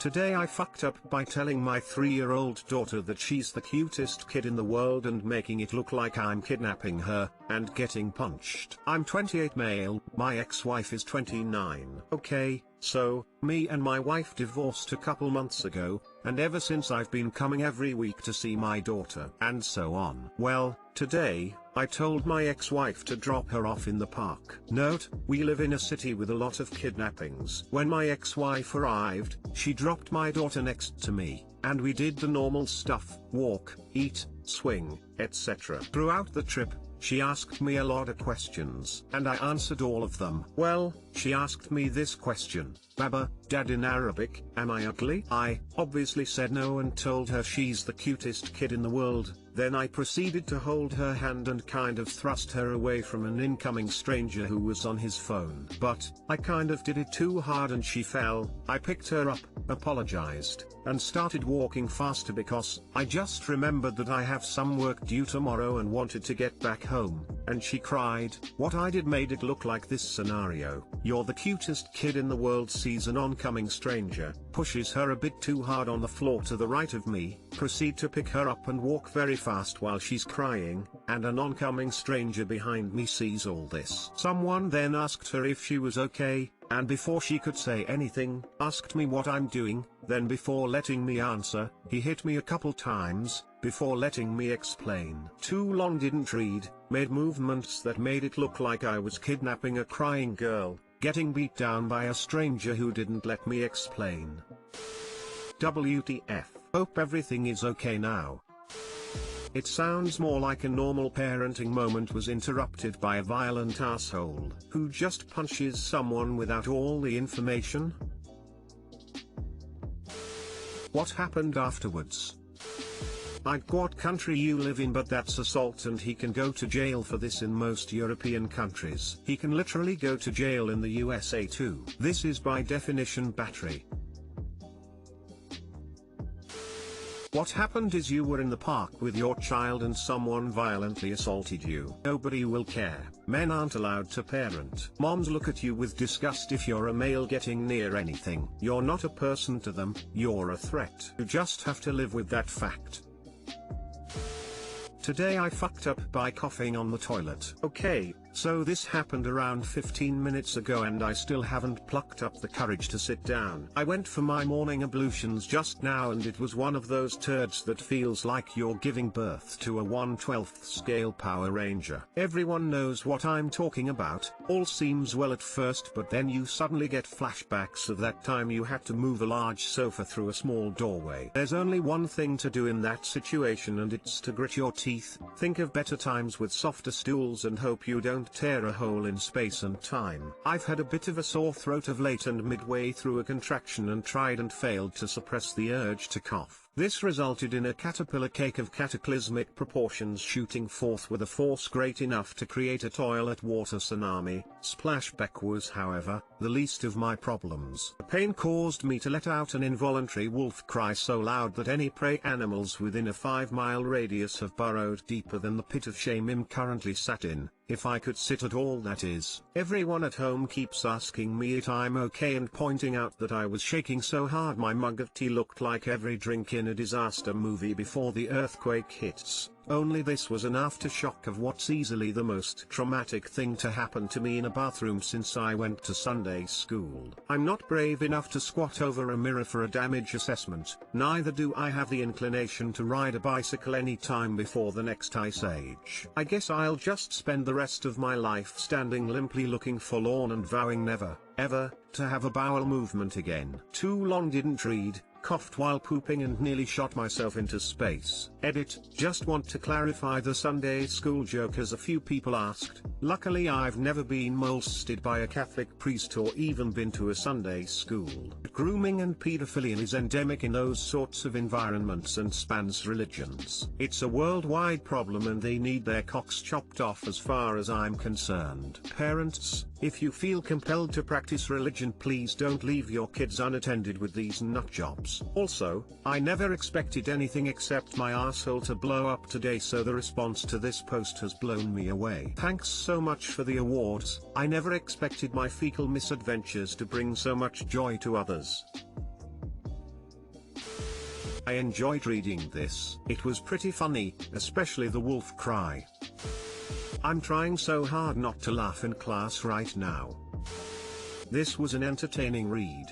Today I fucked up by telling my 3-year-old daughter that she's the cutest kid in the world and making it look like I'm kidnapping her, and getting punched. I'm 28 male, my ex-wife is 29. Okay, so, me and my wife divorced a couple months ago, and ever since I've been coming every week to see my daughter. And so on. Well, today, I told my ex-wife to drop her off in the park. Note, we live in a city with a lot of kidnappings. When my ex-wife arrived, she dropped my daughter next to me, and we did the normal stuff, walk, eat, swing, etc. Throughout the trip, she asked me a lot of questions, and I answered all of them. Well, she asked me this question: Baba, Dad, in Arabic, am I ugly? I obviously said no and told her she's the cutest kid in the world. Then I proceeded to hold her hand and kind of thrust her away from an incoming stranger who was on his phone. But I kind of did it too hard and she fell. I picked her up, apologized, and started walking faster because I just remembered that I have some work due tomorrow and wanted to get back home, and she cried. What I did made it look like this scenario: you're the cutest kid in the world sees an oncoming stranger, pushes her a bit too hard on the floor to the right of me, proceed to pick her up and walk very fast while she's crying, and an oncoming stranger behind me sees all this. Someone then asked her if she was okay, and before she could say anything, asked me what I'm doing. Then before letting me answer, he hit me a couple times, before letting me explain. Too long didn't read, made movements that made it look like I was kidnapping a crying girl, getting beat down by a stranger who didn't let me explain. WTF. Hope everything is okay now. It sounds more like a normal parenting moment was interrupted by a violent asshole who just punches someone without all the information. What happened afterwards? I'd what country you live in, but that's assault and he can go to jail for this in most European countries. He can literally go to jail in the USA too. This is by definition battery. What happened is you were in the park with your child and someone violently assaulted you. Nobody will care. Men aren't allowed to parent. Moms look at you with disgust if you're a male getting near anything. You're not a person to them, you're a threat. You just have to live with that fact. Today I fucked up by coughing on the toilet. Okay, so this happened around 15 minutes ago and I still haven't plucked up the courage to sit down. I went for my morning ablutions just now and it was one of those turds that feels like you're giving birth to a 1/12th scale Power Ranger. Everyone knows what I'm talking about. All seems well at first, but then you suddenly get flashbacks of that time you had to move a large sofa through a small doorway. There's only one thing to do in that situation and it's to grit your teeth, think of better times with softer stools and hope you don't tear a hole in space and time. I've had a bit of a sore throat of late and midway through a contraction and tried and failed to suppress the urge to cough. This resulted in a caterpillar cake of cataclysmic proportions shooting forth with a force great enough to create a toilet water tsunami. Splashback was, however, the least of my problems. The pain caused me to let out an involuntary wolf cry so loud that any prey animals within a 5-mile radius have burrowed deeper than the pit of shame I'm currently sat in, if I could sit at all, that is. Everyone at home keeps asking me if I'm okay and pointing out that I was shaking so hard my mug of tea looked like every drink in a disaster movie before the earthquake hits. Only this was an aftershock of what's easily the most traumatic thing to happen to me in a bathroom since I went to Sunday school. I'm not brave enough to squat over a mirror for a damage assessment, neither do I have the inclination to ride a bicycle any time before the next ice age. I guess I'll just spend the rest of my life standing limply looking forlorn and vowing never, ever, to have a bowel movement again. Too long didn't read, coughed while pooping and nearly shot myself into space. Edit, just want to clarify the Sunday school joke as a few people asked. Luckily I've never been molested by a Catholic priest or even been to a Sunday school. Grooming and pedophilia is endemic in those sorts of environments and spans religions. It's a worldwide problem and they need their cocks chopped off as far as I'm concerned. Parents, if you feel compelled to practice religion, please don't leave your kids unattended with these nutjobs. Also, I never expected anything except my asshole to blow up today, so the response to this post has blown me away. Thanks so much for the awards. I never expected my fecal misadventures to bring so much joy to others. I enjoyed reading this. It was pretty funny, especially the wolf cry. I'm trying so hard not to laugh in class right now. This was an entertaining read.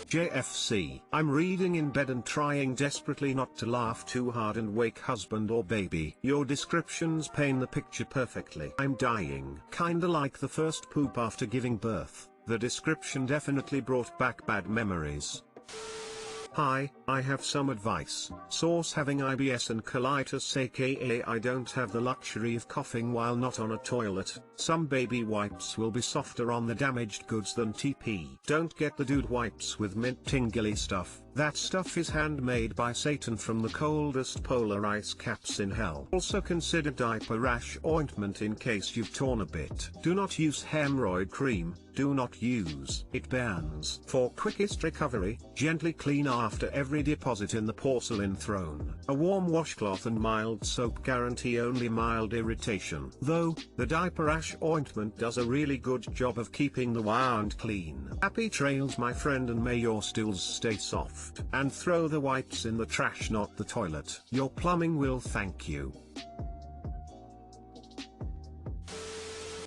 JFC. I'm reading in bed and trying desperately not to laugh too hard and wake husband or baby. Your descriptions paint the picture perfectly. I'm dying. Kinda like the first poop after giving birth. The description definitely brought back bad memories. Hi, I have some advice. Source: having IBS and colitis, aka I don't have the luxury of coughing while not on a toilet. Some baby wipes will be softer on the damaged goods than TP. Don't get the dude wipes with mint tingly stuff. That stuff is handmade by Satan from the coldest polar ice caps in hell. Also consider diaper rash ointment in case you've torn a bit. Do not use hemorrhoid cream. Do not use. It burns. For quickest recovery, gently clean after every deposit in the porcelain throne. A warm washcloth and mild soap guarantee only mild irritation. Though, the diaper rash ointment does a really good job of keeping the wound clean. Happy trails, my friend, and may your stools stay soft. And throw the wipes in the trash, not the toilet. Your plumbing will thank you.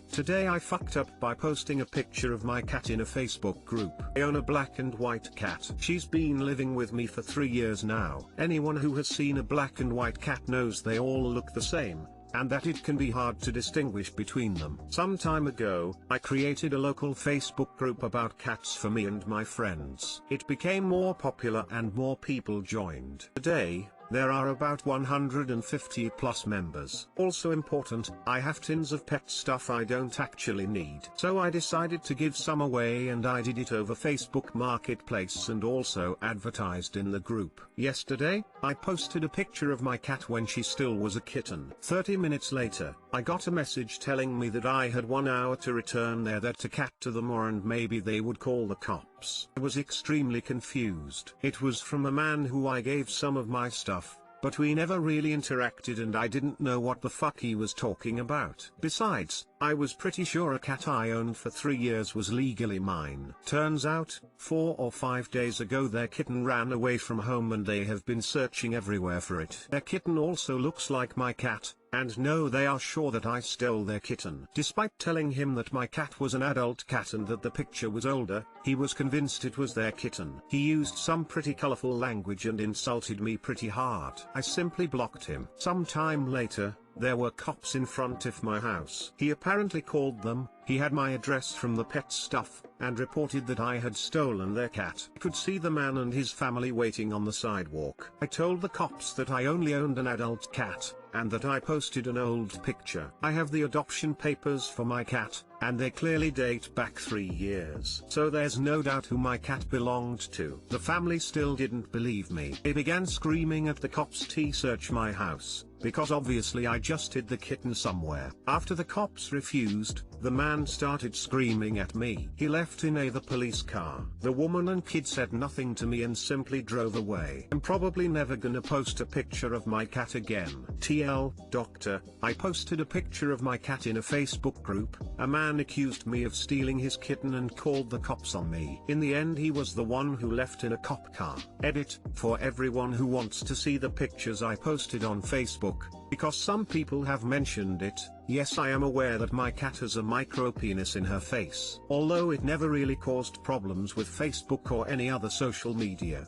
Today I fucked up by posting a picture of my cat in a Facebook group. I own a black and white cat. She's been living with me for 3 years now. Anyone who has seen a black and white cat knows they all look the same, and that it can be hard to distinguish between them. Some time ago, I created a local Facebook group about cats for me and my friends. It became more popular and more people joined. Today, there are about 150 plus members. Also important, I have tins of pet stuff I don't actually need. So I decided to give some away, and I did it over Facebook Marketplace and also advertised in the group. Yesterday, I posted a picture of my cat when she still was a kitten. 30 minutes later, I got a message telling me that I had 1 hour to return their cat to them, or and maybe they would call the cops. I was extremely confused. It was from a man who I gave some of my stuff, but we never really interacted and I didn't know what the fuck he was talking about. Besides, I was pretty sure a cat I owned for 3 years was legally mine. Turns out, 4 or 5 days ago their kitten ran away from home and they have been searching everywhere for it. Their kitten also looks like my cat, and no, they are sure that I stole their kitten. Despite telling him that my cat was an adult cat and that the picture was older, he was convinced it was their kitten. He used some pretty colorful language and insulted me pretty hard. I simply blocked him. Some time later, there were cops in front of my house. He apparently called them. He had my address from the pet stuff, and reported that I had stolen their cat. I could see the man and his family waiting on the sidewalk. I told the cops that I only owned an adult cat, and that I posted an old picture. I have the adoption papers for my cat, and they clearly date back 3 years. So there's no doubt who my cat belonged to. The family still didn't believe me. They began screaming at the cops to search my house, because obviously I just hid the kitten somewhere. After the cops refused, the man started screaming at me. He left in the police car. The woman and kid said nothing to me and simply drove away. I'm probably never gonna post a picture of my cat again. TL, doctor, I posted a picture of my cat in a Facebook group. A man accused me of stealing his kitten and called the cops on me. In the end, he was the one who left in a cop car. Edit, for everyone who wants to see the pictures I posted on Facebook, because some people have mentioned it. Yes, I am aware that my cat has a micro penis in her face, although it never really caused problems with Facebook or any other social media.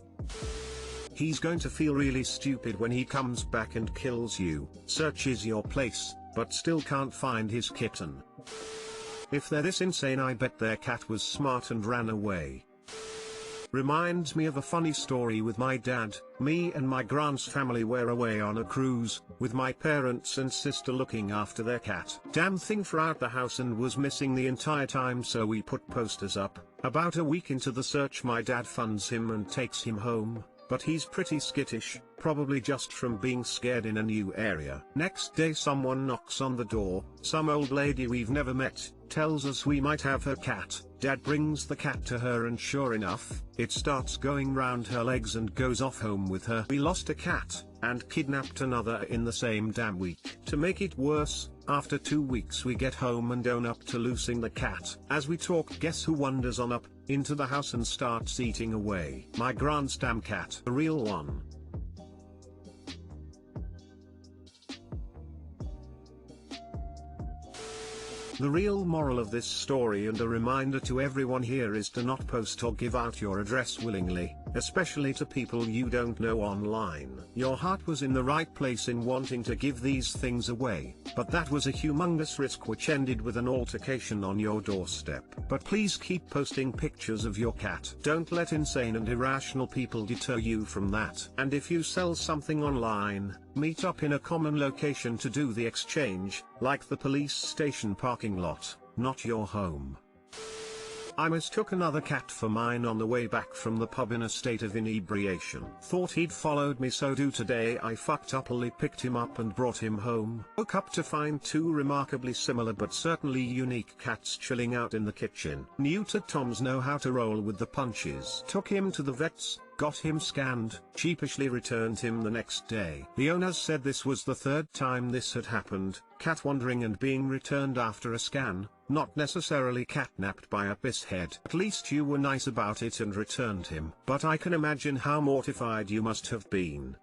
He's going to feel really stupid when he comes back and kills you, searches your place, but still can't find his kitten. If they're this insane, I bet their cat was smart and ran away. Reminds me of a funny story with my dad. Me and my grand's family were away on a cruise, with my parents and sister looking after their cat. Damn thing throughout the house and was missing the entire time, so we put posters up. About a week into the search, my dad finds him and takes him home, but he's pretty skittish, probably just from being scared in a new area. Next day someone knocks on the door, some old lady we've never met, tells us we might have her cat. Dad brings the cat to her and sure enough, it starts going round her legs and goes off home with her. We lost a cat, and kidnapped another in the same damn week. To make it worse, after 2 weeks we get home and own up to losing the cat. As we talk, guess who wanders on up into the house and starts eating away. My Grandstam cat, a real one. The real moral of this story and a reminder to everyone here is to not post or give out your address willingly, especially to people you don't know online. Your heart was in the right place in wanting to give these things away, but that was a humongous risk which ended with an altercation on your doorstep. But please keep posting pictures of your cat. Don't let insane and irrational people deter you from that. And if you sell something online, meet up in a common location to do the exchange, like the police station parking lot, not your home. I mistook another cat for mine on the way back from the pub in a state of inebriation. Thought he'd followed me, so today I fucked uply picked him up and brought him home. Woke up to find two remarkably similar but certainly unique cats chilling out in the kitchen. Neutered Toms know how to roll with the punches. Took him to the vets, got him scanned, sheepishly returned him the next day. The owners said this was the third time this had happened, cat wandering and being returned after a scan, not necessarily catnapped by a pisshead. At least you were nice about it and returned him. But I can imagine how mortified you must have been.